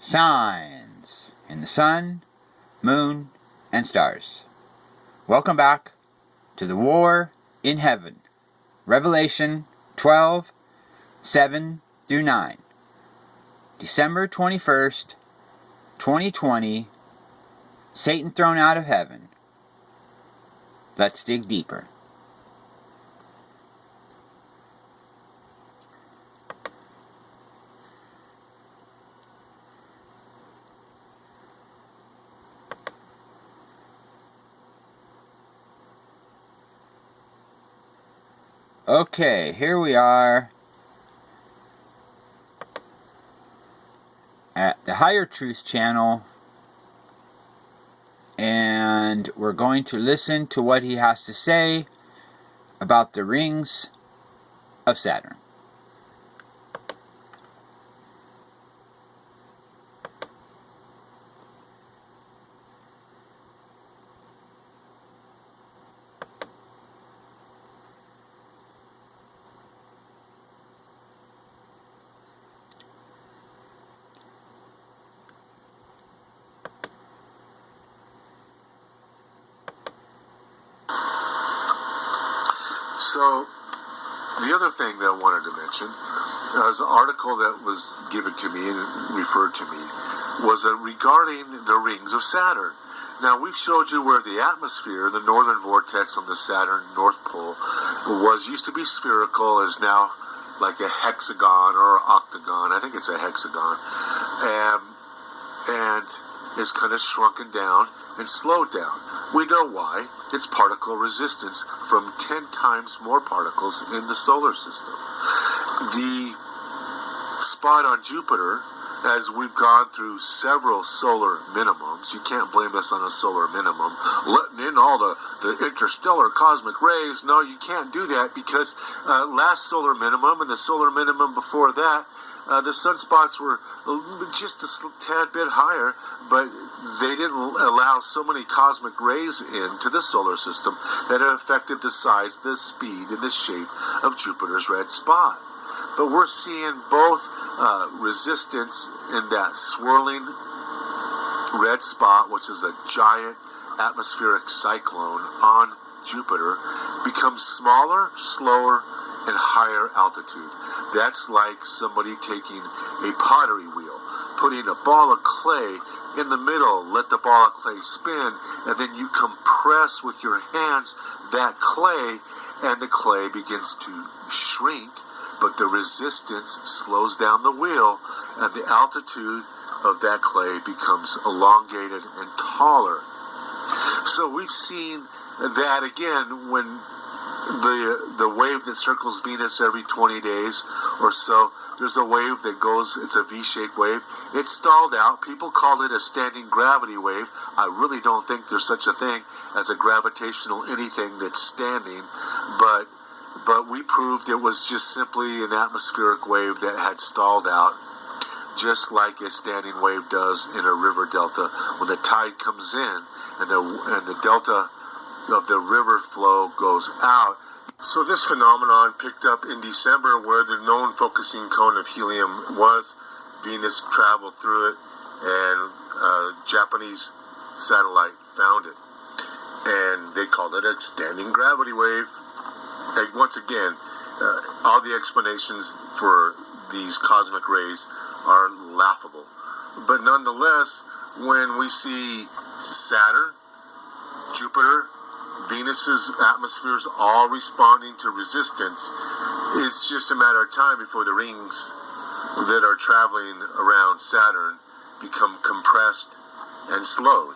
Signs in the sun, moon, and stars. Welcome back to the War in Heaven. Revelation 12, 7 through 9. December 21st, 2020. Satan thrown out of heaven. Let's dig deeper. Okay, here we are at the Higher Truth channel, and we're going to listen to what he has to say about the rings of Saturn. So, the other thing that I wanted to mention was an article that was given to me and referred to me was regarding the rings of Saturn. Now, we've showed you where the atmosphere, the northern vortex on the Saturn North Pole, used to be spherical, is now like a hexagon or octagon. I think it's a hexagon. And is kind of shrunken down and slowed down. We know why. It's particle resistance from 10 times more particles in the solar system. The spot on Jupiter, as we've gone through several solar minimums, you can't blame us on a solar minimum, letting in all the interstellar cosmic rays. No, you can't do that because last solar minimum and the solar minimum before that, the sunspots were just a tad bit higher, but they didn't allow so many cosmic rays into the solar system that it affected the size, the speed, and the shape of Jupiter's red spot. But we're seeing both resistance in that swirling red spot, which is a giant atmospheric cyclone on Jupiter, become smaller, slower, and higher altitude. That's like somebody taking a pottery wheel, putting a ball of clay in the middle, let the ball of clay spin, and then you compress with your hands that clay, and the clay begins to shrink, but the resistance slows down the wheel, and the altitude of that clay becomes elongated and taller. So we've seen that again when the wave that circles Venus every 20 days or so, there's a wave that goes, it's a V-shaped wave. It's stalled out. People call it a standing gravity wave. I really don't think there's such a thing as a gravitational anything that's standing, but we proved it was just simply an atmospheric wave that had stalled out, just like a standing wave does in a river delta when the tide comes in and the delta of the river flow goes out. So this phenomenon picked up in December where the known focusing cone of helium was. Venus traveled through it, and a Japanese satellite found it. And they called it a standing gravity wave. And once again, all the explanations for these cosmic rays are laughable. But nonetheless, when we see Saturn, Jupiter, Venus's atmospheres all responding to resistance, it's just a matter of time before the rings that are traveling around Saturn become compressed and slowed.